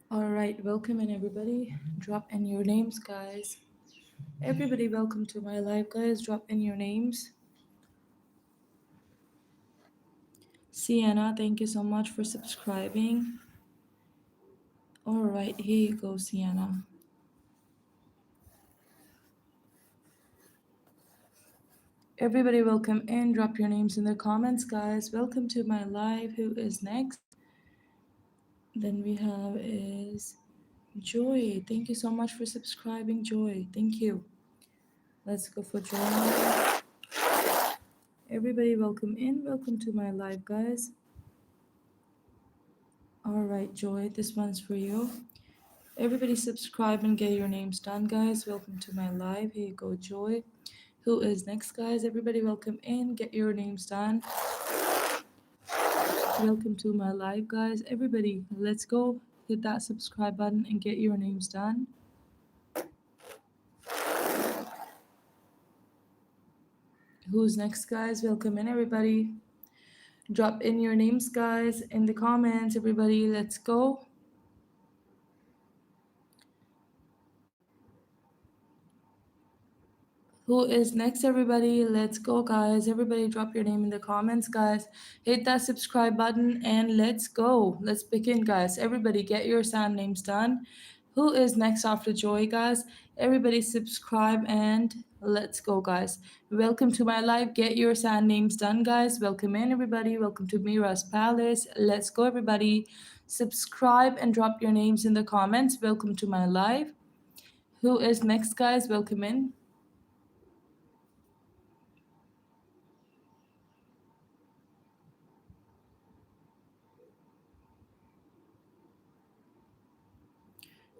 All right, welcome in everybody. Drop in your names, guys. Everybody, welcome to my live, guys. Drop in your names. Sienna, thank you so much for subscribing. All right, here you go, Sienna. Everybody, welcome in. Drop your names in the comments, guys. Welcome to my live. Who is next? Then we have is Joy. Thank you so much for subscribing, Joy. Thank you. Let's go for Joy. Everybody, welcome in. Welcome to my live, guys. All right, Joy, this one's for you. Everybody subscribe and get your names done, guys. Welcome to my live. Here you go, Joy. Who is next, guys? Everybody welcome in. Get your names done. Welcome to my live, guys. Everybody, let's go. Hit that subscribe button and get your names done. Who's next, guys? Welcome in, everybody. Drop in your names, guys, in the comments. Everybody, let's go. Who is next, everybody? Let's go, guys. Everybody, drop your name in the comments, guys. Hit that subscribe button and let's go. Let's begin, guys. Everybody, get your sound names done. Who is next after Joy, guys? Everybody, subscribe and let's go, guys. Welcome to my live. Get your sound names done, guys. Welcome in, everybody. Welcome to Mira's Palace. Let's go, everybody. Subscribe and drop your names in the comments. Welcome to my live. Who is next, guys? Welcome in.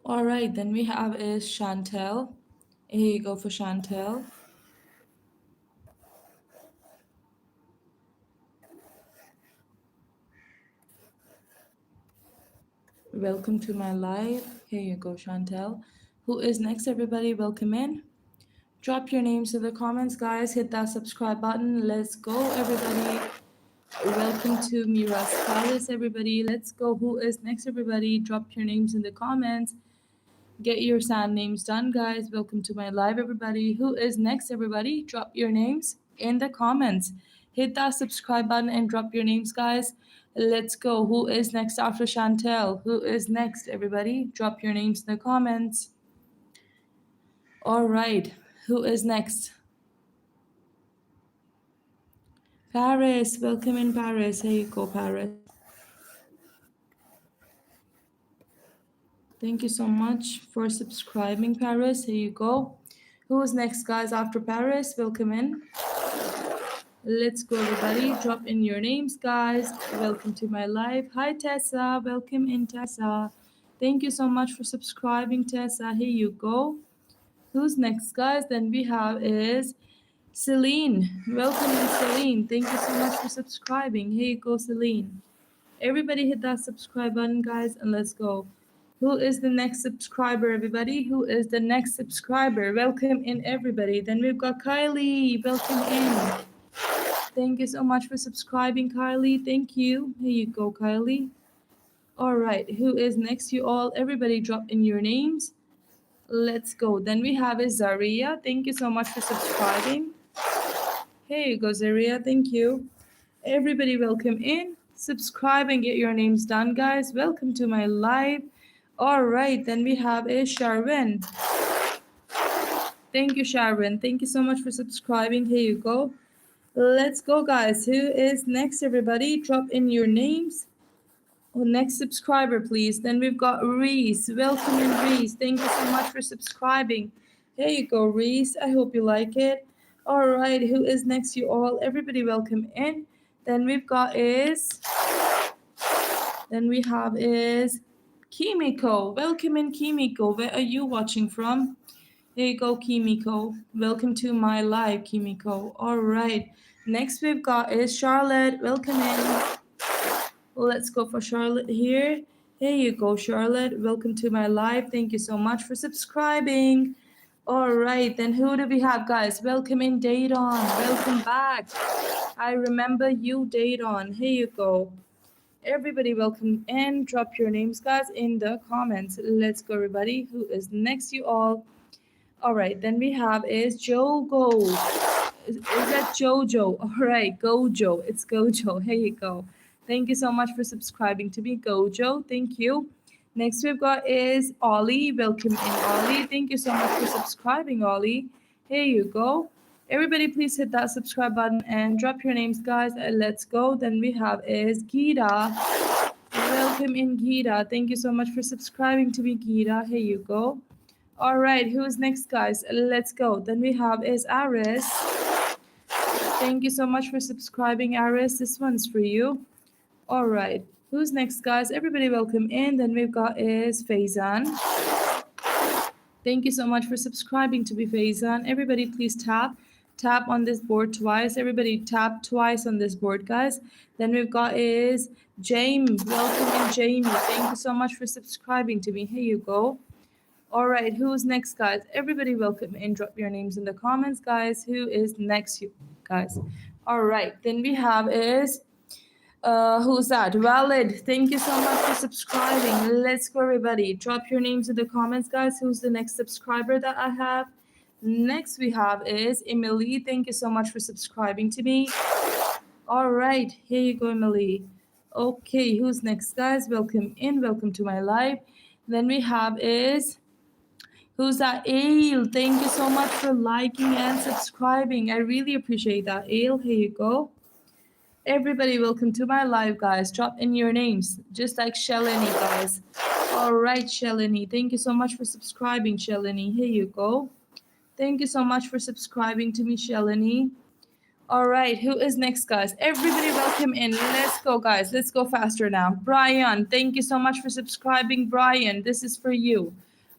All right, then we have is Chantel. Here you go for Chantel. Welcome to my live. Here you go, Chantel. Who is next, everybody? Welcome in. Drop your names in the comments, guys. Hit that subscribe button. Let's go, everybody. Welcome to Mira's Palace, everybody. Let's go. Who is next, everybody? Drop your names in the comments. Get your sound names done, guys. Welcome to my live, everybody. Who is next, everybody? Drop your names in the comments. Hit that subscribe button and drop your names, guys. Let's go. Who is next after Chantel? Who is next, everybody? Drop your names in the comments. All right. Who is next? Paris. Welcome in, Paris. Here you go, Paris. Thank you so much for subscribing, Paris. Here you go. Who is next, guys, after Paris? Welcome in. Let's go, everybody. Drop in your names, guys. Welcome to my live. Hi, Tessa. Welcome in, Tessa. Thank you so much for subscribing, Tessa. Here you go. Who's next, guys? Then we have is Celine. Welcome in, Celine. Thank you so much for subscribing. Here you go, Celine. Everybody hit that subscribe button, guys, and let's go. Who is the next subscriber, everybody? Who is the next subscriber? Welcome in, everybody. Then we've got Kylie. Welcome in. Thank you so much for subscribing, Kylie. Thank you. Here you go, Kylie. All right, who is next? You all, everybody drop in your names. Let's go. Then we have is Zaria. Thank you so much for subscribing. Here you go, Zaria. Thank you. Everybody welcome in. Subscribe and get your names done, guys. Welcome to my live. All right, then we have is Sharwin. Thank you, Sharwin. Thank you so much for subscribing. Here you go. Let's go, guys. Who is next, everybody? Drop in your names. Oh, next subscriber, please. Then we've got Reese. Welcome in, Reese. Thank you so much for subscribing. Here you go, Reese. I hope you like it. All right, who is next, you all? Everybody welcome in. Then we've got is... Then we have is Kimiko. Welcome in, Kimiko. Where are you watching from? There you go, Kimiko. Welcome to my live, Kimiko. All right. Next we've got is Charlotte. Welcome in. Let's go for Charlotte here. Here you go, Charlotte. Welcome to my live. Thank you so much for subscribing. All right, then who do we have, guys? Welcome in, Daydon. Welcome back. I remember you, Daydon. Here you go. Everybody welcome and drop your names, guys, in the comments. Let's go, everybody. Who is next? You all. All right, then we have is Jogo. Is that Jojo? All right, Gojo. It's Gojo. Here you go. Thank you so much for subscribing to me, Gojo. Thank you. Next we've got is Ollie. Welcome in, Ollie. Thank you so much for subscribing, Ollie. Here you go. Everybody, please hit that subscribe button and drop your names, guys. Let's go. Then we have is Gita. Welcome in, Gita. Thank you so much for subscribing to me, Gita. Here you go. All right, who's next, guys? Let's go. Then we have is Aris. Thank you so much for subscribing, Aris. This one's for you. All right, who's next, guys? Everybody welcome in. Then we've got is Faizan. Thank you so much for subscribing to me, Faizan. Everybody please tap on this board twice. Everybody tap twice on this board, guys. Then we've got is Jamie. Welcome in, Jamie. Thank you so much for subscribing to me. Here you go. All right, who's next, guys? Everybody welcome and drop your names in the comments, guys. Who is next, you guys? All right, then we have is who's that? Valid. Thank you so much for subscribing. Let's go, everybody. Drop your names in the comments, guys. Who's the next subscriber that I have? Next we have is Emily. Thank you so much for subscribing to me. All right, here you go, Emily. Okay, who's next, guys? Welcome in. Welcome to my live. Then we have is who's that? Ale. Thank you so much for liking and subscribing. I really appreciate that, Ale. Here you go. Everybody, welcome to my live, guys. Drop in your names, just like Shalini, guys. All right, Shalini. Thank you so much for subscribing, Shalini. Here you go. Thank you so much for subscribing to me, Shalini. All right, who is next, guys? Everybody welcome in. Let's go, guys. Let's go faster now. Brian, thank you so much for subscribing, Brian. This is for you.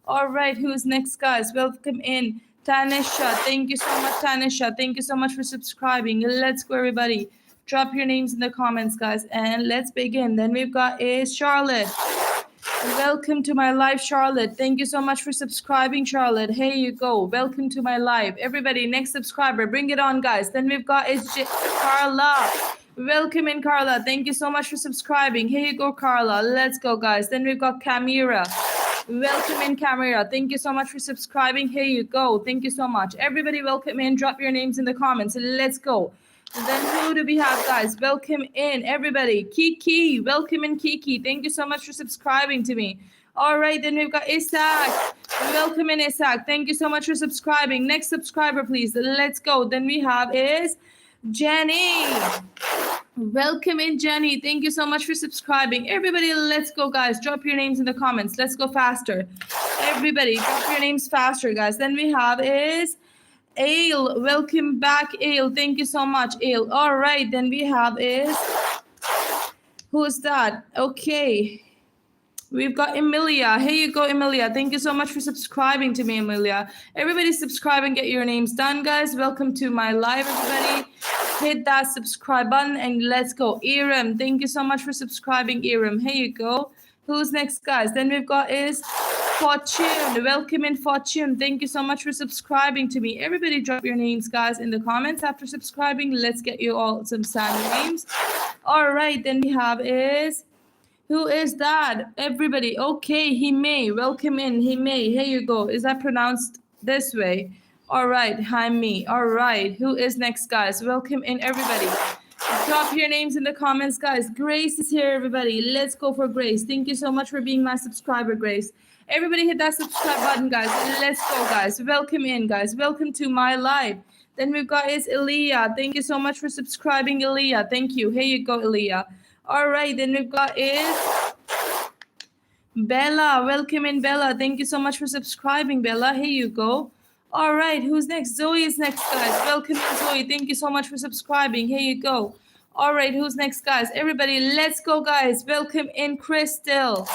All right, who is next, guys? Welcome in. Tanisha, thank you so much, Tanisha. Thank you so much for subscribing. Let's go, everybody. Drop your names in the comments, guys, and let's begin. Then we've got is Charlotte. Welcome to my live, Charlotte. Thank you so much for subscribing, Charlotte. Here you go. Welcome to my live. Everybody, next subscriber, bring it on, guys. Then we've got is Carla. Welcome in, Carla. Thank you so much for subscribing. Here you go, Carla. Let's go, guys. Then we've got Camira. Welcome in, Camira. Thank you so much for subscribing. Here you go. Thank you so much. Everybody, welcome in. Drop your names in the comments. Let's go. Then who do we have, guys? Welcome in, everybody. Kiki, welcome in, Kiki. Thank you so much for subscribing to me. All right, then we've got Isaac. Welcome in, Isaac. Thank you so much for subscribing. Next subscriber, please. Let's go. Then we have is Jenny. Welcome in, Jenny. Thank you so much for subscribing. Everybody, let's go, guys. Drop your names in the comments. Let's go faster. Everybody, drop your names faster, guys. Then we have is Ale. Welcome back, Ale. Thank you so much, Ale. All right, then we have is who's that? Okay, we've got Emilia. Here you go, Emilia. Thank you so much for subscribing to me, Emilia. Everybody subscribe and get your names done, guys. Welcome to my live, everybody. Hit that subscribe button and let's go. Iram, thank you so much for subscribing, Iram. Here you go. Who's next, guys? Then we've got is Fortune. Welcome in, Fortune. Thank you so much for subscribing to me. Everybody drop your names, guys, in the comments after subscribing. Let's get you all some sound names. All right, then we have is who is that? Everybody. Okay, Hime. Welcome in, Hime. Here you go. Is that pronounced this way? All right, Jaime. All right. Who is next, guys? Welcome in, everybody. Drop your names in the comments, guys. Grace is here, everybody. Let's go for Grace. Thank you so much for being my subscriber, Grace. Everybody hit that subscribe button, guys. Let's go, guys. Welcome in, guys. Welcome to my live. Then we've got is Elia. Thank you so much for subscribing, Elia. Thank you. Here you go, Elia. All right, then we've got is Bella. Welcome in, Bella. Thank you so much for subscribing, Bella. Here you go. All right, who's next? Zoe is next, guys. Welcome in, Zoe. Thank you so much for subscribing. Here you go. All right, who's next, guys? Everybody, let's go, guys. Welcome in, Crystal.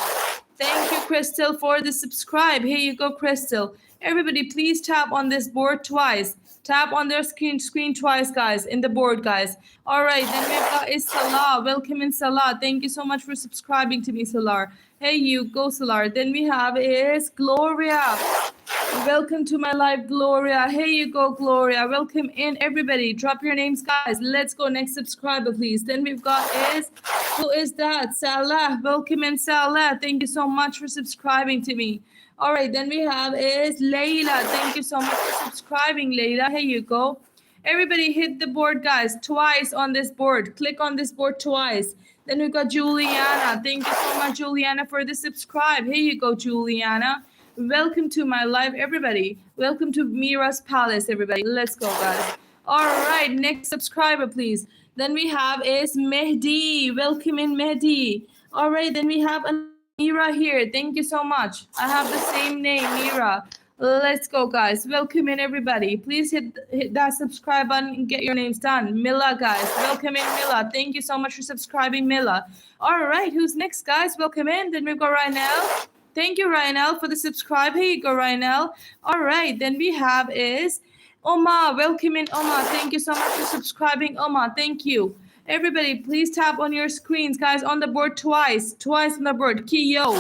Thank you, Crystal, for the subscribe. Here you go, Crystal. Everybody, please tap on this board twice. Tap on their screen twice, guys, in the board, guys. All right, then we've got is Salah. Welcome in, Salah. Thank you so much for subscribing to me, Salar. Hey, you go, Salar. Then we have is Gloria. Welcome to my live, Gloria. Here you go, Gloria. Welcome in, everybody. Drop your names, guys. Let's go. Next subscriber, please. Then we've got who is that? Salah. Welcome in, Salah. Thank you so much for subscribing to me. All right, then we have Layla. Thank you so much for subscribing, Layla. Here you go. Everybody hit the board, guys, twice on this board. Click on this board twice. Then we've got Juliana. Thank you so much, Juliana, for the subscribe. Here you go, Juliana. Welcome to my live, everybody. Welcome to Mira's Palace, everybody. Let's go, guys. All right, next subscriber, please. Then we have Mehdi. Welcome in, Mehdi. All right, then we have Mira here. Thank you so much. I have the same name, Mira. Let's go, guys. Welcome in, everybody. Please hit that subscribe button and get your names done. Mila, guys. Welcome in, Mila. Thank you so much for subscribing, Mila. All right, who's next, guys? Welcome in. Then we've got Ryanel. Thank you, Ryanel, for the subscribe. Here you go, Ryanel. All right, then we have Oma. Welcome in, Oma. Thank you so much for subscribing, Oma. Thank you. Everybody, please tap on your screens, guys, on the board twice. Twice on the board. Kiyo.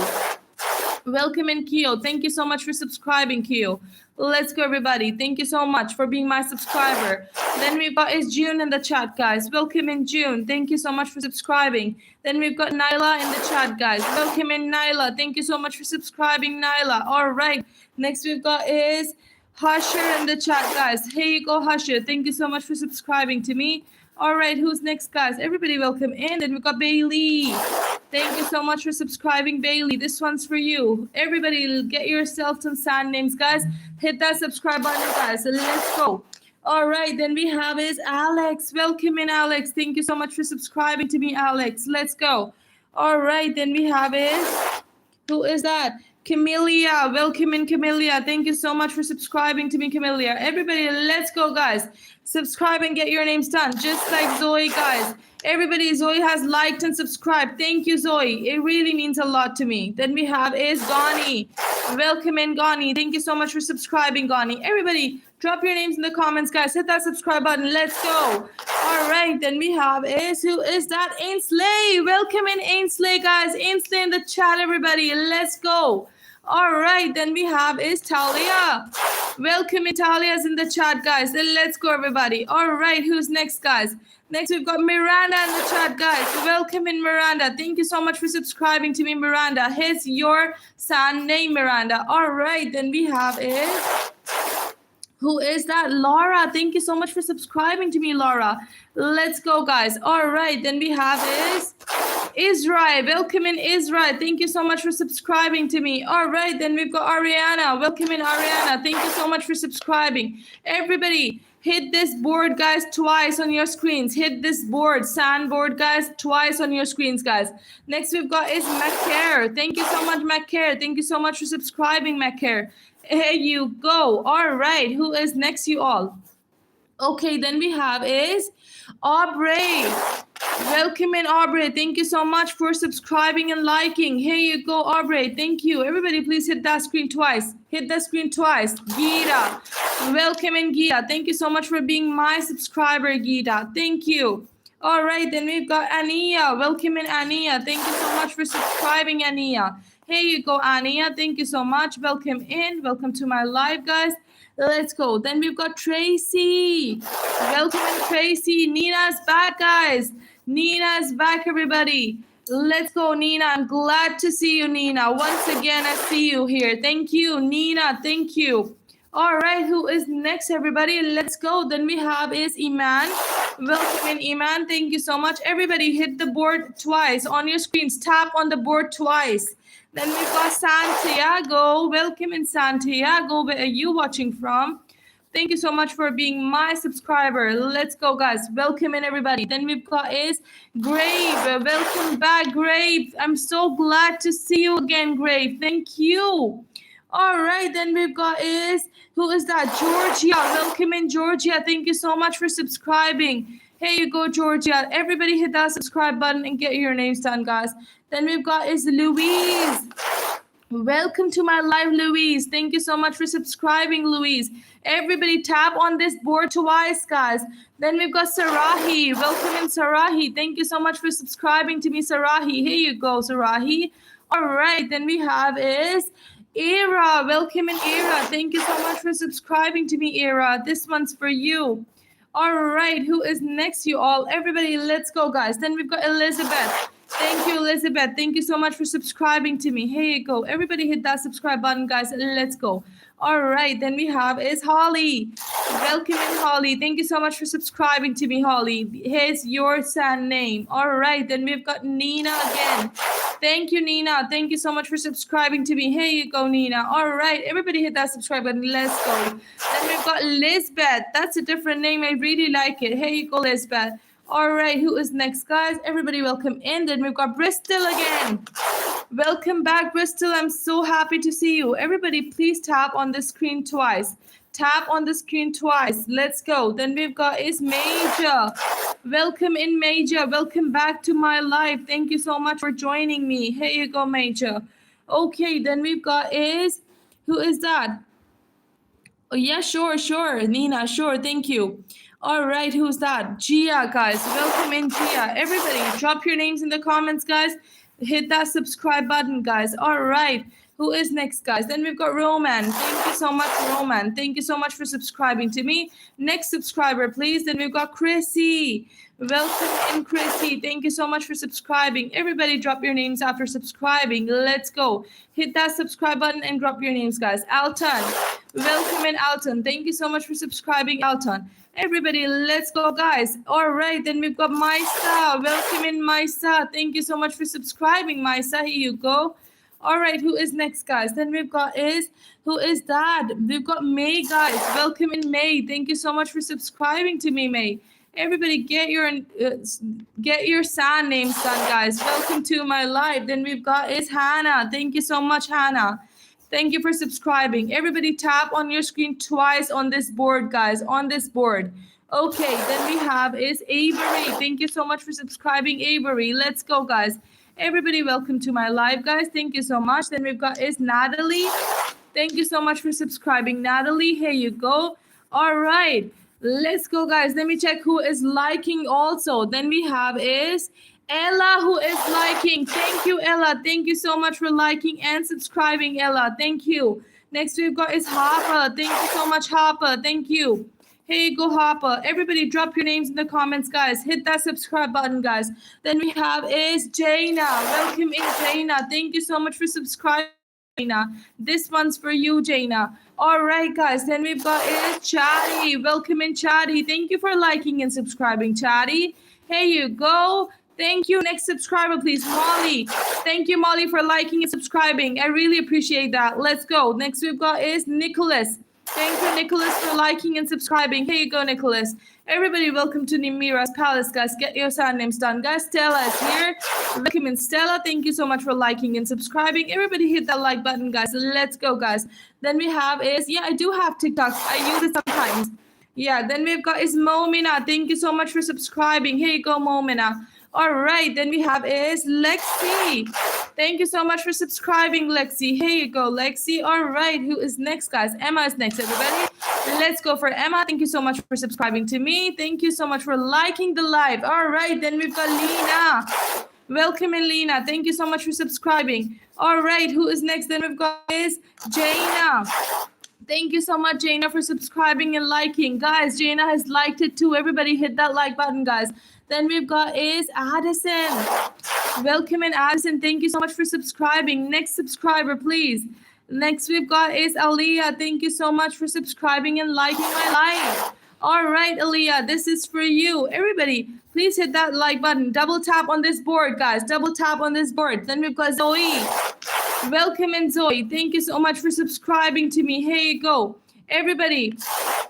Welcome in, Kyo. Thank you so much for subscribing, Kyo. Let's go, everybody. Thank you so much for being my subscriber. Then we've got June in the chat, guys. Welcome in, June. Thank you so much for subscribing. Then we've got Nyla in the chat, guys. Welcome in, Nyla. Thank you so much for subscribing, Nyla. All right. Next we've got Husher in the chat, guys. Here you go, Husher. Thank you so much for subscribing to me. All right, who's next, guys? Everybody welcome in. Then we've got Bailey. Thank you so much for subscribing, Bailey. This one's for you. Everybody get yourself some sand names, guys. Hit that subscribe button, guys. Let's go. All right, then we have Alex. Welcome in, Alex. Thank you so much for subscribing to me, Alex. Let's go. All right, then we have who is that? Camellia. Welcome in, Camellia. Thank you so much for subscribing to me, Camellia. Everybody, let's go, guys. Subscribe and get your names done, just like Zoe, guys. Everybody, Zoe has liked and subscribed. Thank you, Zoe. It really means a lot to me. Then we have Gani. Welcome in, Gani. Thank you so much for subscribing, Gani. Everybody, drop your names in the comments, guys. Hit that subscribe button. Let's go. All right, then we have who is that? Ainsley. Welcome in, Ainsley, guys. Ainsley in the chat, everybody. Let's go. All right, then we have Talia. Welcome, Talia's in the chat, guys. Then let's go, everybody. All right, who's next, guys? Next, we've got Miranda in the chat, guys. Welcome in, Miranda. Thank you so much for subscribing to me, Miranda. Here's your son name, Miranda. All right, then we have who is that? Laura. Thank you so much for subscribing to me, Laura. Let's go, guys. All right, then we have Israel. Welcome in, Israel. Thank you so much for subscribing to me. All right, then we've got Ariana. Welcome in, Ariana. Thank you so much for subscribing. Everybody, hit this board, guys, twice on your screens. Hit this board, sand board, guys, twice on your screens, guys. Next we've got Macare. Thank you so much, Macare. Thank you so much for subscribing, Macare. Here you go. All right, who is next, you all? Okay, then we have Aubrey. Welcome in, Aubrey. Thank you so much for subscribing and liking. Here you go, Aubrey. Thank you. Everybody, please hit that screen twice. Hit that screen twice. Gita. Welcome in, Gita. Thank you so much for being my subscriber, Gita. Thank you. All right, then we've got Ania. Welcome in, Ania. Thank you so much for subscribing, Ania. Here you go, Ania. Thank you so much. Welcome in. Welcome to my live, guys. Let's go. Then we've got Tracy. Welcome in, Tracy. Nina's back, guys. Nina's back, everybody. Let's go, Nina. I'm glad to see you, Nina. Once again, I see you here. Thank you, Nina. Thank you. All right, who is next, everybody? Let's go. Then we have Iman. Welcome in, Iman. Thank you so much. Everybody, hit the board twice on your screens. Tap on the board twice. Then we've got Santiago. Welcome in, Santiago. Where are you watching from? Thank you so much for being my subscriber. Let's go, guys. Welcome in, everybody. Then we've got Grave. Welcome back, Grave. I'm so glad to see you again, Grave. Thank you. All right, then we've got who is that? Georgia. Welcome in, Georgia. Thank you so much for subscribing. Here you go, Georgia. Everybody hit that subscribe button and get your names done, guys. Then we've got Louise. Welcome to my live, Louise. Thank you so much for subscribing, Louise. Everybody tap on this board twice, guys. Then we've got Sarahi. Welcome in, Sarahi. Thank you so much for subscribing to me, Sarahi. Here you go, Sarahi. All right, then we have Era, welcome in, Era. Thank you so much for subscribing to me, Era. This one's for you. All right, who is next, you all? Everybody, let's go, guys. Then we've got Elizabeth. Thank you, Elizabeth. Thank you so much for subscribing to me. Here you go. Everybody hit that subscribe button, guys. Let's go. All right, then we have is Holly. Welcome in, Holly. Thank you so much for subscribing to me, Holly. Here's your son name. All right, then we've got Nina again. Thank you, Nina. Thank you so much for subscribing to me. Here you go, Nina. All right, everybody hit that subscribe button. Let's go. Then we've got Lisbeth. That's a different name. I really like it. Here you go, Lisbeth. All right, who is next, guys? Everybody welcome in. Then we've got Bristol again. Welcome back, Bristol. I'm so happy to see you. Everybody, please tap on the screen twice. Tap on the screen twice. Let's go. Then we've got is Major. Welcome in, Major. Welcome back to my live. Thank you so much for joining me. Here you go, Major. Okay, then we've got is, who is that? Oh, yeah, sure. Nina, sure. Thank you. All right, who's that? Gia, guys. Welcome in, Gia. Everybody, drop your names in the comments, guys. Hit that subscribe button, guys. All right. Who is next, guys? Then we've got Roman. Thank you so much, Roman. Thank you so much for subscribing to me. Next subscriber, please. Then we've got Chrissy. Welcome in, Chrissy. Thank you so much for subscribing. Everybody drop your names after subscribing. Let's go. Hit that subscribe button and drop your names, guys. Alton. Welcome in, Alton. Thank you so much for subscribing, Alton. Everybody, let's go, guys. All right, then we've got Maisa. Welcome in, Maisa. Thank you so much for subscribing, Maisa. Here you go. All right, who is next, guys? Then we've got who is that? We've got May, guys. Welcome in, May. Thank you so much for subscribing to me, May. Everybody, get your son names done, guys. Welcome to my live. Then we've got is Hannah. Thank you so much, Hannah. Thank you for subscribing. Everybody tap on your screen twice on this board, guys, on this board. Okay, then we have is Avery. Thank you so much for subscribing, Avery. Let's go, guys. Everybody, welcome to my live, guys. Thank you so much. Then we've got is Natalie. Thank you so much for subscribing, Natalie. Here you go. All right, let's go, guys. Let me check who is liking also. Then we have is Ella, who is liking. Thank you, Ella. Thank you so much for liking and subscribing, Ella. Thank you. Next we've got is Harper. Thank you so much, Harper. Thank you. Here you go, Harper. Everybody drop your names in the comments, guys. Hit that subscribe button, guys. Then we have is Jaina. Welcome in, Jaina. Thank you so much for subscribing, Jaina. This one's for you, Jaina. All right, guys. Then we've got is Chadi. Welcome in, Chadi. Thank you for liking and subscribing, Chadi. Here you go. Thank you. Next subscriber, please, Molly. Thank you, Molly, for liking and subscribing. I really appreciate that. Let's go. Next we've got is Nicholas. Thank you, Nicholas, for liking and subscribing. Here you go, Nicholas. Everybody, welcome to Nimira's Palace, guys. Get your sign names done, guys. Stella is here. Welcome in, Stella. Thank you so much for liking and subscribing. Everybody hit that like button, guys. Let's go, guys. Then we have is, yeah, I do have TikToks. I use it sometimes. Yeah, then we've got is Momina. Thank you so much for subscribing. Here you go, Momina. All right, then we have is Lexi. Thank you so much for subscribing, Lexi. Here you go, Lexi. All right, who is next, guys? Emma is next, everybody. Let's go for Emma. Thank you so much for subscribing to me. Thank you so much for liking the live. All right, then we've got Lena. Welcome in, Lena. Thank you so much for subscribing. All right, who is next? Then we've got is Jaina. Thank you so much, Jaina, for subscribing and liking. Guys, Jaina has liked it too. Everybody hit that like button, guys. Then we've got is Addison. Welcome in, Addison. Thank you so much for subscribing. Next subscriber, please. Next we've got is Aliyah. Thank you so much for subscribing and liking my live. All right, Aliyah, this is for you. Everybody, please hit that like button. Double tap on this board, guys. Double tap on this board. Then we've got Zoe. Welcome in, Zoe. Thank you so much for subscribing to me. Here you go. Everybody,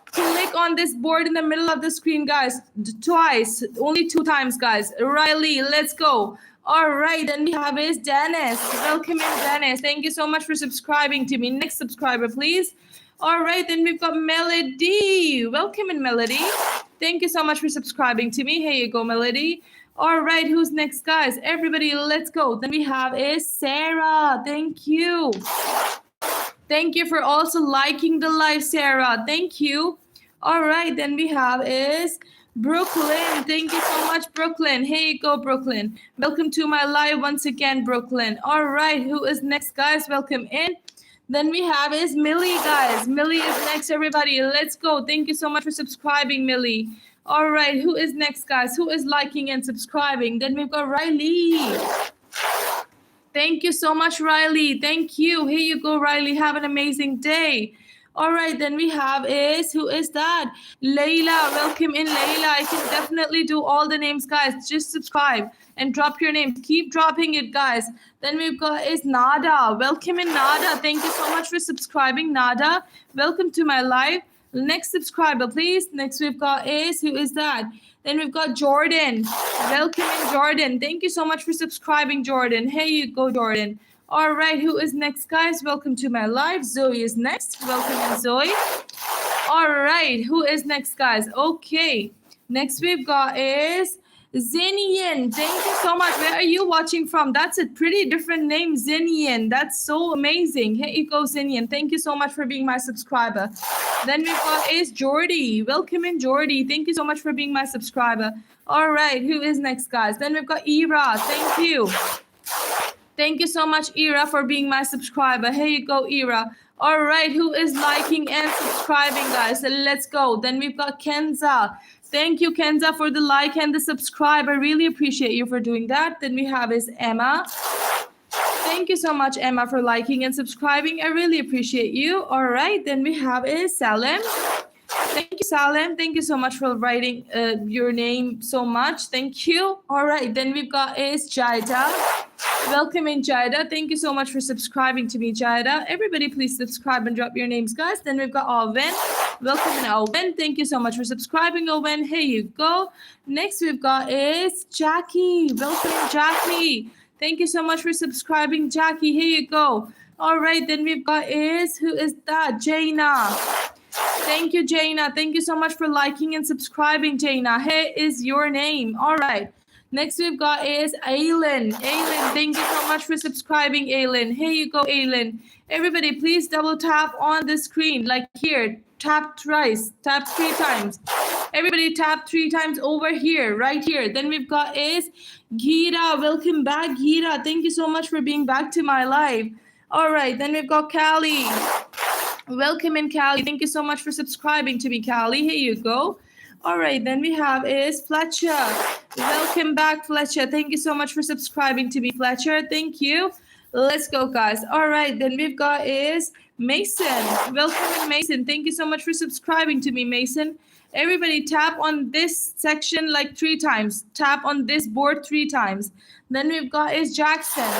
click on this board in the middle of the screen, guys. Twice. Only 2 times, guys. Riley, let's go. All right, then we have is Dennis. Welcome in, Dennis. Thank you so much for subscribing to me. Next subscriber, please. All right, then we've got Melody. Welcome in, Melody. Thank you so much for subscribing to me. Here you go, Melody. All right, who's next, guys? Everybody, let's go. Then we have is Sarah. Thank you. Thank you for also liking the live, Sarah. Thank you. All right, then we have is Brooklyn. Thank you so much, Brooklyn. Here you go, Brooklyn. Welcome to my live once again, Brooklyn. All right, who is next, guys? Welcome in. Then we have is Millie, guys. Millie is next, everybody. Let's go. Thank you so much for subscribing, Millie. All right, who is next, guys? Who is liking and subscribing? Then we've got Riley. Thank you so much, Riley. Thank you. Here you go, Riley. Have an amazing day. All right, then we have who is that? Layla. Welcome in, Layla. I can definitely do all the names, guys. Just subscribe and drop your names. Keep dropping it, guys. Then we've got is Nada. Welcome in, Nada. Thank you so much for subscribing, Nada. Welcome to my live. Next subscriber, please. Next we've got who is that? Then we've got Jordan. Welcome in, Jordan. Thank you so much for subscribing, Jordan. Here you go, Jordan. All right, who is next, guys? Welcome to my live. Zoe is next. Welcome in, Zoe. All right, who is next, guys? Okay, next we've got is Zinian. Thank you so much. Where are you watching from? That's a pretty different name, Zinian. That's so amazing. Here you go, Zinian. Thank you so much for being my subscriber. Then we've got is Jordy. Welcome in, Jordy. Thank you so much for being my subscriber. All right, who is next, guys? Then we've got Ira. Thank you. Thank you so much, Ira, for being my subscriber. Here you go, Ira. All right, who is liking and subscribing, guys? So let's go. Then we've got Kenza. Thank you, Kenza, for the like and the subscribe. I really appreciate you for doing that. Then we have is Emma. Thank you so much, Emma, for liking and subscribing. I really appreciate you. All right, then we have is Salem. Thank you, Salem. Thank you so much for writing your name so much. Thank you. All right, then we've got is Jaida. Welcome in, Jaida. Thank you so much for subscribing to me, Jaida. Everybody, please subscribe and drop your names, guys. Then we've got Owen. Welcome in, Owen. Thank you so much for subscribing, Owen. Here you go. Next, we've got is Jackie. Welcome in, Jackie. Thank you so much for subscribing, Jackie. Here you go. All right, then we've got who is that? Jaina. Thank you, Jaina. Thank you so much for liking and subscribing, Jaina. Here is your name. All right. Next we've got is Aylin. Aylin, thank you so much for subscribing, Aylin. Here you go, Aylin. Everybody, please double tap on the screen, like here. Tap twice. Tap 3 times. Everybody tap 3 times over here, right here. Then we've got is Gira. Welcome back, Gira. Thank you so much for being back to my live. All right, then we've got Callie. Welcome in, Callie. Thank you so much for subscribing to me, Callie. Here you go. All right, then we have is Fletcher. Welcome back, Fletcher. Thank you so much for subscribing to me, Fletcher. Thank you. Let's go, guys. All right, then we've got is Mason. Welcome in, Mason. Thank you so much for subscribing to me, Mason. Everybody tap on this section like 3 times. Tap on this board 3 times. Then we've got is Jackson.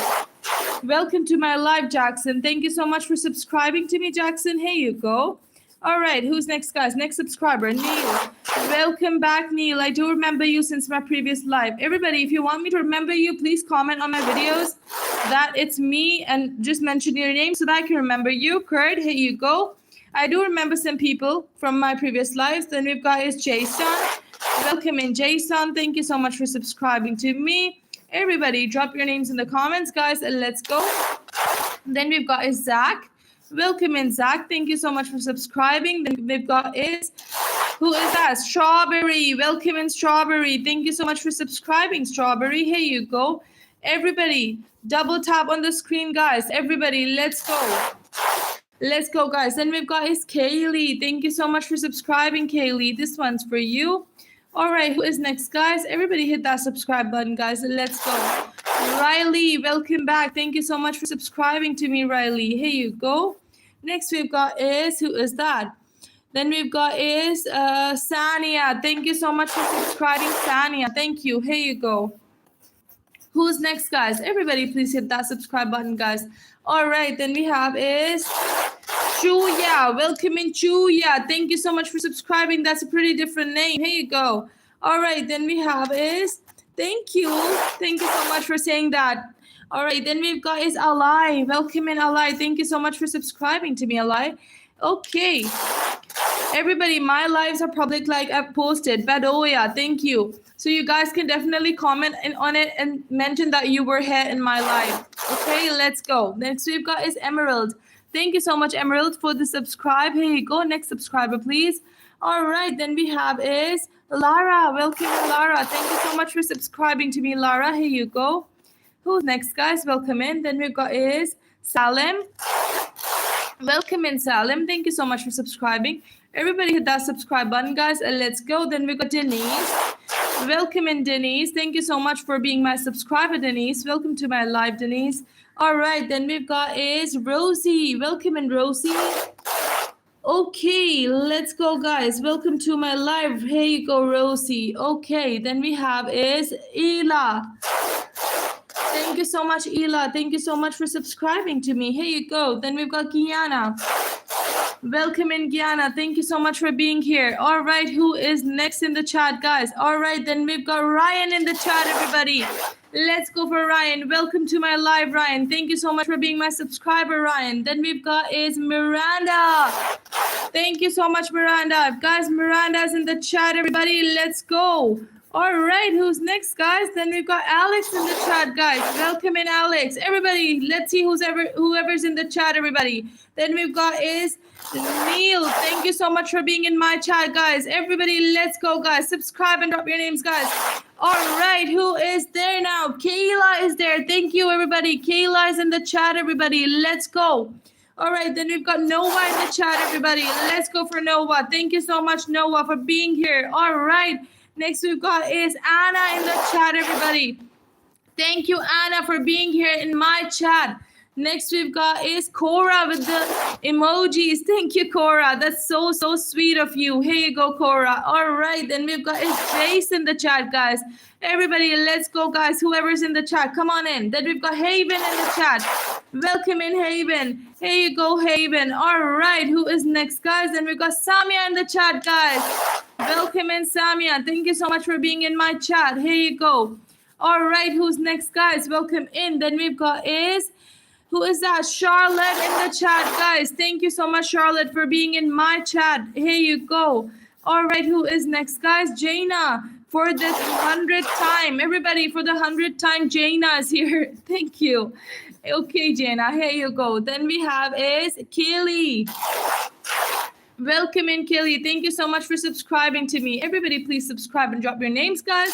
Welcome to my live, Jackson. Thank you so much for subscribing to me, Jackson. Here you go. All right, who's next, guys? Next subscriber, Neil. Welcome back, Neil. I do remember you since my previous live. Everybody, if you want me to remember you, please comment on my videos that it's me and just mention your name so that I can remember you. Kurt, here you go. I do remember some people from my previous lives. Then we've got is Jason. Welcome in, Jason. Thank you so much for subscribing to me. Everybody, drop your names in the comments, guys, and let's go. Then we've got is Zach. Welcome in, Zach. Thank you so much for subscribing. Then we've got is, who is that? Strawberry. Welcome in, Strawberry. Thank you so much for subscribing, Strawberry. Here you go. Everybody, double tap on the screen, guys. Everybody, let's go. Let's go, guys. Then we've got is Kaylee. Thank you so much for subscribing, Kaylee. This one's for you. All right, who is next, guys? Everybody hit that subscribe button, guys, and let's go. Riley, welcome back. Thank you so much for subscribing to me, Riley. Here you go. Next we've got is, who is that? Then we've got is Sania. Thank you so much for subscribing, Sania. Thank you. Here you go. Who's next, guys? Everybody, please hit that subscribe button, guys. All right, then we have is Chuya. Welcome in, Chuya. Thank you so much for subscribing. That's a pretty different name. Here you go. All right, then we have is, thank you. Thank you so much for saying that. All right, then we've got is Alai. Welcome in, Alai. Thank you so much for subscribing to me, Alai. Okay. Everybody, my lives are public like I've posted. Badoya, thank you. So you guys can definitely comment on it and mention that you were here in my live. Okay, let's go. Next we've got is Emerald. Thank you so much, Emerald, for the subscribe. Here you go. Next subscriber, please. All right, then we have is Lara. Welcome, Lara. Thank you so much for subscribing to me, Lara. Here you go. Who's next, guys? Welcome in. Then we've got is Salem. Welcome in, Salim. Thank you so much for subscribing. Everybody hit that subscribe button, guys, and let's go. Then we got Denise. Welcome in, Denise. Thank you so much for being my subscriber, Denise. Welcome to my live, Denise. All right, then we've got is Rosie. Welcome in, Rosie. Okay, let's go, guys. Welcome to my live. Here you go, Rosie. Okay, then we have is Ela. Thank you so much, Ela. Thank you so much for subscribing to me. Here you go. Then we've got Gianna. Welcome in, Gianna. Thank you so much for being here. All right, who is next in the chat, guys? All right, then we've got Ryan in the chat, everybody. Let's go for Ryan. Welcome to my live, Ryan. Thank you so much for being my subscriber, Ryan. Then we've got is Miranda. Thank you so much, Miranda. Guys, Miranda's in the chat, everybody. Let's go. All right, who's next, guys? Then we've got Alex in the chat, guys. Welcome in, Alex. Everybody, let's see whoever's in the chat, everybody. Then we've got is Neil. Thank you so much for being in my chat, guys. Everybody, let's go, guys. Subscribe and drop your names, guys. All right, who is there now? Kayla is there. Thank you, everybody. Kayla is in the chat, everybody. Let's go. All right, then we've got Noah in the chat, everybody. Let's go for Noah. Thank you so much, Noah, for being here. All right. Next we've got is Anna in the chat, everybody. Thank you, Anna, for being here in my chat. Next we've got is Cora with the emojis. Thank you, Cora. That's so sweet of you. Here you go, Cora. All right, then we've got is Jace in the chat, guys. Everybody, let's go, guys. Whoever's in the chat, come on in. Then we've got Haven in the chat. Welcome in, Haven. Here you go, Haven. All right, who is next, guys? Then we've got Samia in the chat, guys. Welcome in, Samia. Thank you so much for being in my chat. Here you go. All right, who's next, guys? Welcome in. Then we've got who is that? Charlotte in the chat, guys. Thank you so much, Charlotte, for being in my chat. Here you go. All right, who is next, guys? Jaina for the 100th time. Everybody, for the 100th time, Jaina is here. Thank you. Okay, Jaina, here you go. Then we have is Kelly. Welcome in, Kelly. Thank you so much for subscribing to me. Everybody, please subscribe and drop your names, guys.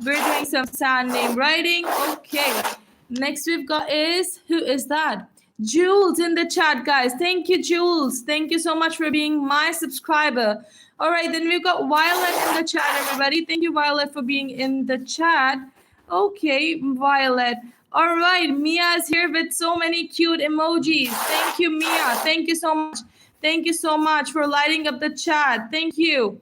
We're doing some sound name writing. Okay. Next we've got who is that? Jules in the chat, guys. Thank you, Jules. Thank you so much for being my subscriber. All right, then we've got Violet in the chat, everybody. Thank you, Violet, for being in the chat. Okay, Violet. All right, Mia is here with so many cute emojis. Thank you, Mia. Thank you so much. Thank you so much for lighting up the chat. Thank you.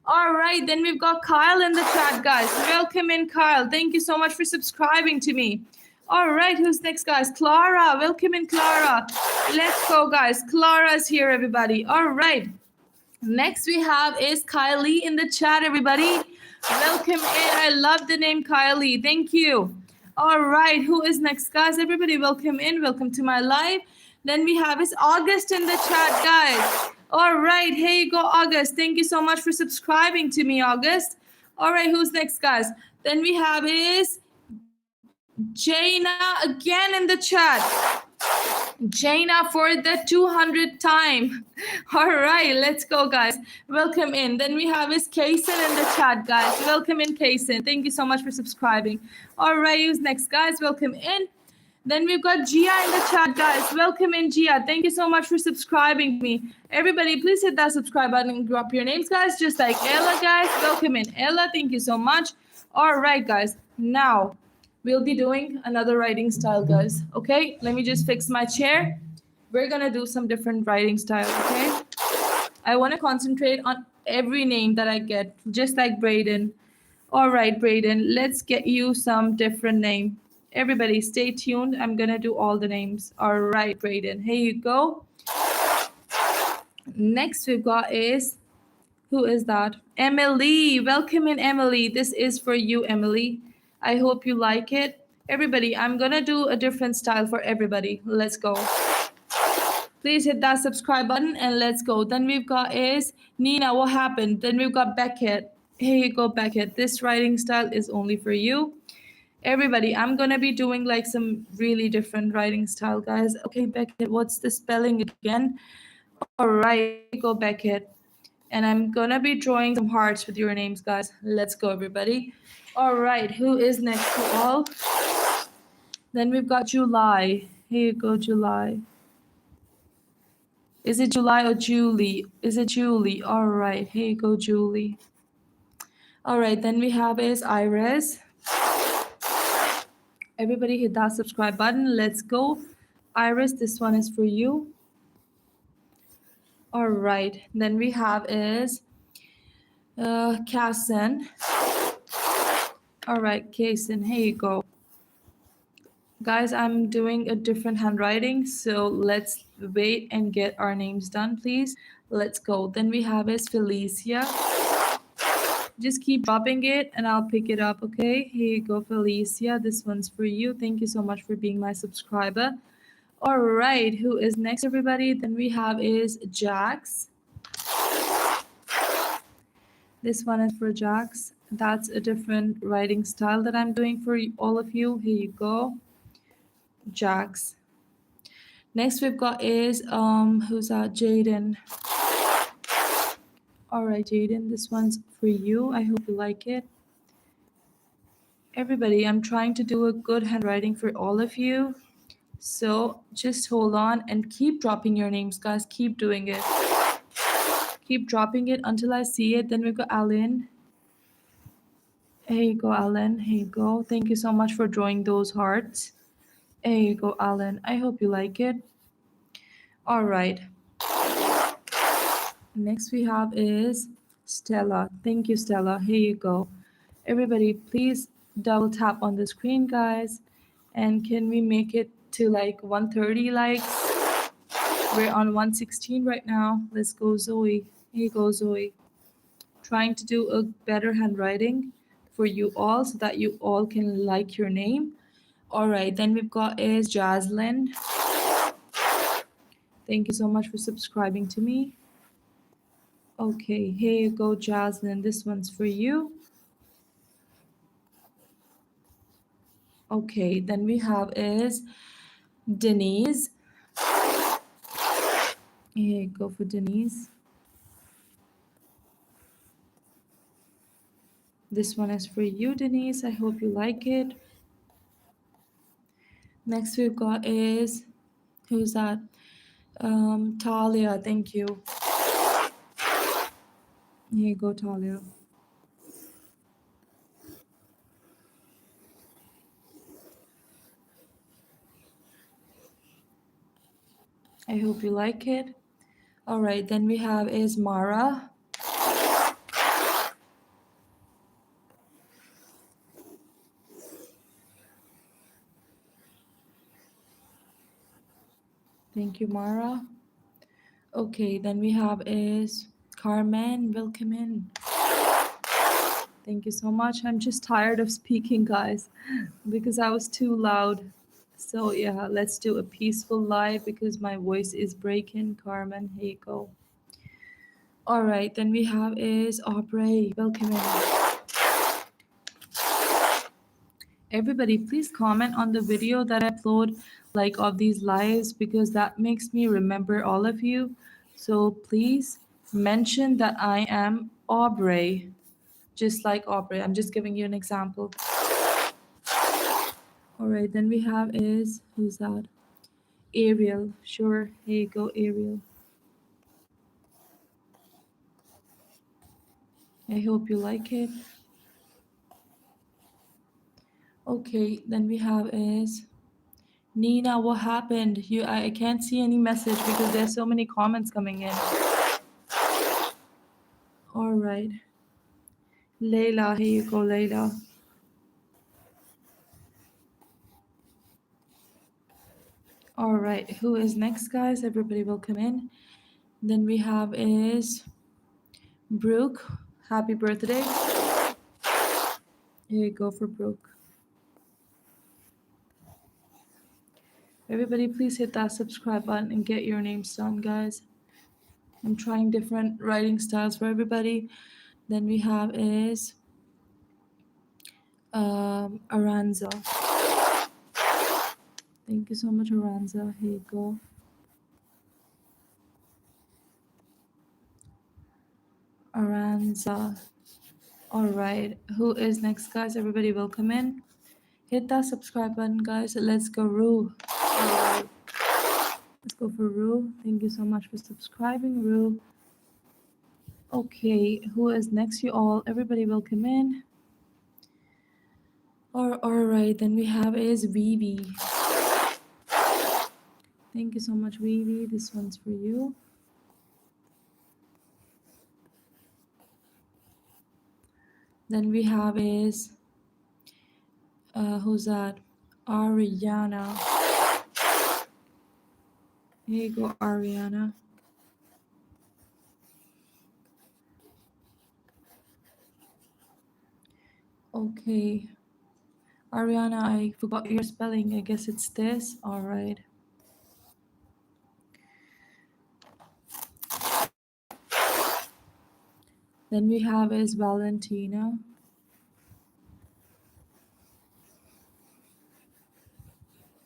All right, then we've got Kyle in the chat, guys. Welcome in, Kyle. Thank you so much for subscribing to me. All right, who's next, guys? Clara. Welcome in, Clara. Let's go, guys. Clara's here, everybody. All right. Next we have is Kylie in the chat, everybody. Welcome in. I love the name Kylie. Thank you. All right, who is next, guys? Everybody, welcome in. Welcome to my live. Then we have is August in the chat, guys. All right, here you go, August. Thank you so much for subscribing to me, August. All right, who's next, guys? Then we have is Jaina again in the chat. Jaina for the 200th time. All right, let's go, guys. Welcome in. Then we have is Kaysen in the chat, guys. Welcome in, Kaysen. Thank you so much for subscribing. All right, who's next, guys? Welcome in. Then we've got Gia in the chat, guys. Welcome in, Gia. Thank you so much for subscribing to me. Everybody, please hit that subscribe button and drop your names, guys, just like Ella, guys. Welcome in, Ella. Thank you so much. All right, guys. Now, we'll be doing another writing style, guys. Okay, let me just fix my chair. We're going to do some different writing style, okay? I want to concentrate on every name that I get, just like Brayden. All right, Brayden, let's get you some different name. Everybody, stay tuned. I'm going to do all the names. All right, Brayden, here you go. Next we've got who is that? Emily. Welcome in, Emily. This is for you, Emily. I hope you like it. Everybody, I'm going to do a different style for everybody. Let's go. Please hit that subscribe button and let's go. Then we've got Nina, what happened? Then we've got Beckett. Here you go, Beckett. This writing style is only for you. Everybody, I'm going to be doing like some really different writing style, guys. Okay, Beckett, what's the spelling again? All right, go, Beckett. And I'm going to be drawing some hearts with your names, guys. Let's go, everybody. All right, who is next to all? Then we've got July. Here you go, July. Is it July or Julie? Is it Julie? All right. Here you go, Julie. All right. Then we have is Iris. Everybody hit that subscribe button. Let's go. Iris, this one is for you. All right. Then we have is Kassen. All right, Kassen, here you go. Guys, I'm doing a different handwriting, so let's wait and get our names done, please. Let's go. Then we have is Felicia. Just keep dropping it and I'll pick it up, okay? Here you go, Felicia. This one's for you. Thank you so much for being my subscriber. All right, who is next, everybody? Then we have is Jax. This one is for Jax. That's a different writing style that I'm doing for all of you. Here you go, Jax. Next we've got is who's that? Jaden. All right, Jaden, this one's for you. I hope you like it. Everybody, I'm trying to do a good handwriting for all of you. So just hold on and keep dropping your names, guys. Keep doing it. Keep dropping it until I see it. Then we've got Alan. Here you go, Alan. Here you go. Thank you so much for drawing those hearts. Here you go, Alan. I hope you like it. All right. Next we have is Stella. Thank you, Stella. Here you go. Everybody, please double tap on the screen, guys. And can we make it to like 130 likes? We're on 116 right now. Let's go, Zoe. Here you go, Zoe. Trying to do a better handwriting for you all so that you all can like your name. All right, then we've got is Jaslyn. Thank you so much for subscribing to me. Okay, here you go, Jaslyn. This one's for you. Okay, then we have is Denise. Here you go for Denise. This one is for you, Denise. I hope you like it. Next we've got is, who's that? Talia, thank you. Here you go, Talia. I hope you like it. All right, then we have is Mara. Thank you, Mara. Okay, then we have is Carmen. Welcome in. Thank you so much. I'm just tired of speaking, guys, because I was too loud. So yeah, let's do a peaceful live because my voice is breaking. Carmen, here you go. All right, then we have is Aubrey. Welcome in. Everybody, please comment on the video that I upload like of these lives because that makes me remember all of you. So please mention that I am Aubrey, just like Aubrey. I'm just giving you an example. All right, then we have is, who's that? Ariel. Sure, here you go, Ariel. I hope you like it. Okay, then we have is Nina. What happened? I can't see any message because there's so many comments coming in. All right. Layla, here you go, Layla. All right, who is next, guys? Everybody will come in. Then we have is Brooke. Happy birthday. Here you go for Brooke. Everybody, please hit that subscribe button and get your names done, guys. I'm trying different writing styles for everybody. Then we have is Aranza. Thank you so much, Aranza. Here you go. Aranza. All right, who is next, guys? Everybody will come in. Hit that subscribe button, guys. Let's go, Rue. All right. Let's go for Rue. Thank you so much for subscribing, Rue. Okay, who is next? You all. Everybody will come in. All right, then we have is Vivi. Thank you so much, Vivi. This one's for you. Then we have is who's that? Ariana. Here you go, Ariana. Okay. Ariana, I forgot your spelling. I guess it's this. All right. Then we have is Valentina.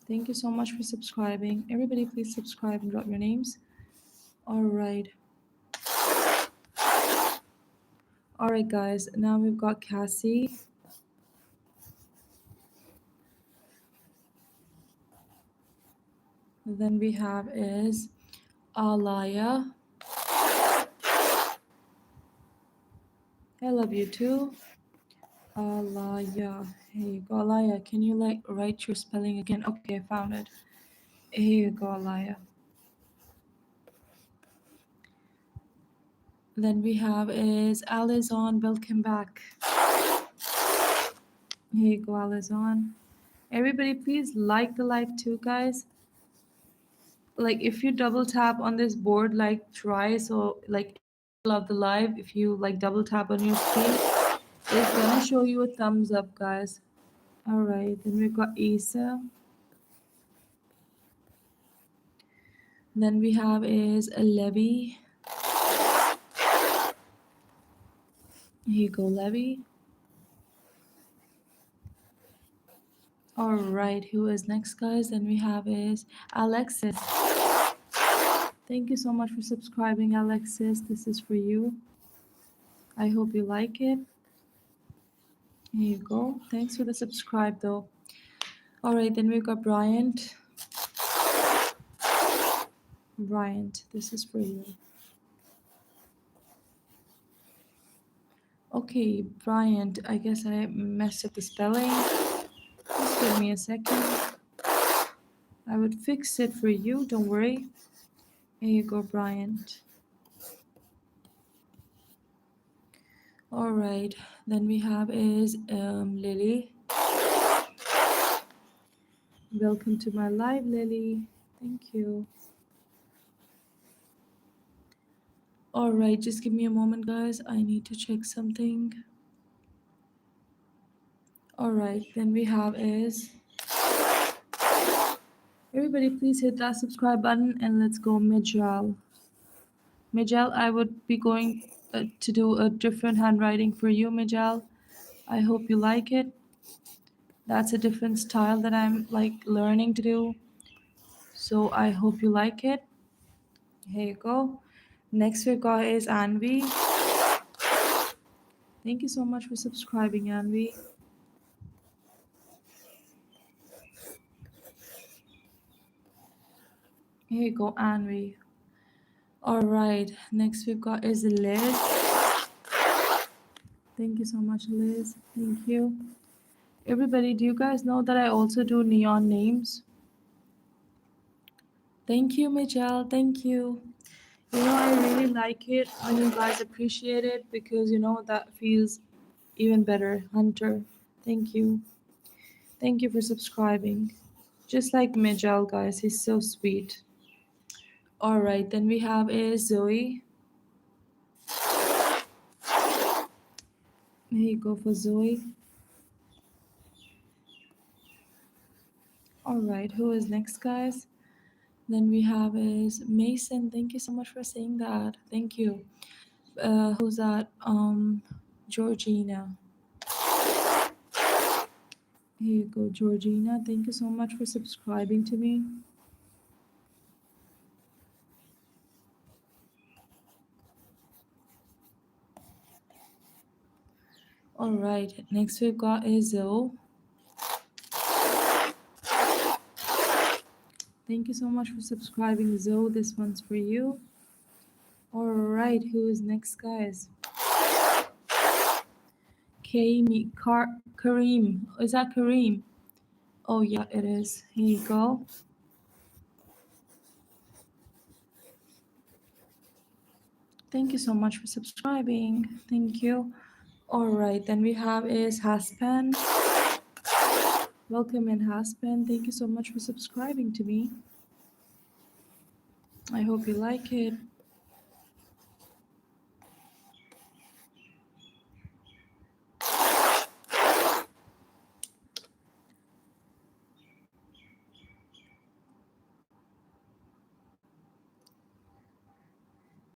Thank you so much for subscribing. Everybody, please subscribe and drop your names. All right. All right, guys. Now we've got Cassie. Then we have is Alaya. I love you too. Alaya. Here you go, Alaya. Can you like write your spelling again? Okay, I found it. Here you go, Alaya. Then we have is Alizon. Welcome back. Here you go, Alizon. Everybody, please like the live too, guys. Like if you double tap on this board like twice, so like love the live, if you like double tap on your screen, it's gonna show you a thumbs up, guys. All right, then we've got Isa. Then we have is Levy. Here you go, Levy. All right, who is next, guys? Then we have is Alexis. Thank you so much for subscribing, Alexis. This is for you. I hope you like it. Here you go. Thanks for the subscribe, though. All right, then we've got Bryant. Bryant, this is for you. Okay, Bryant, I guess I messed up the spelling. Just give me a second. I would fix it for you, don't worry. Here you go, Bryant. All right, then we have is Lily. Welcome to my live, Lily. Thank you. All right, just give me a moment, guys. I need to check something. All right, then we have is everybody, please hit that subscribe button and let's go, Mijal. Mijal, I would be going to do a different handwriting for you, Mijal. I hope you like it. That's a different style that I'm like learning to do. So I hope you like it. Here you go. Next we've got is Anvi. Thank you so much for subscribing, Anvi. Here you go, Anvi. All right, next we've got is Liz. Thank you so much, Liz. Thank you. Everybody, do you guys know that I also do neon names? Thank you, Michelle. Thank you. You know, I really like it when you guys appreciate it because, you know, that feels even better. Hunter, thank you. Thank you for subscribing. Just like Michelle, guys, he's so sweet. All right, then we have is Zoe. Here you go for Zoe. All right, who is next, guys? Then we have is Mason. Thank you so much for saying that. Thank you. Who's that? Georgina. Here you go, Georgina. Thank you so much for subscribing to me. All right, next we've got is Zoe. Thank you so much for subscribing, Zoe. This one's for you. All right, who is next, guys? Kareem. Is that Kareem? Oh, yeah, it is. Here you go. Thank you so much for subscribing. Thank you. All right, then we have is Haspan. Welcome in, Haspan. Thank you so much for subscribing to me. I hope you like it.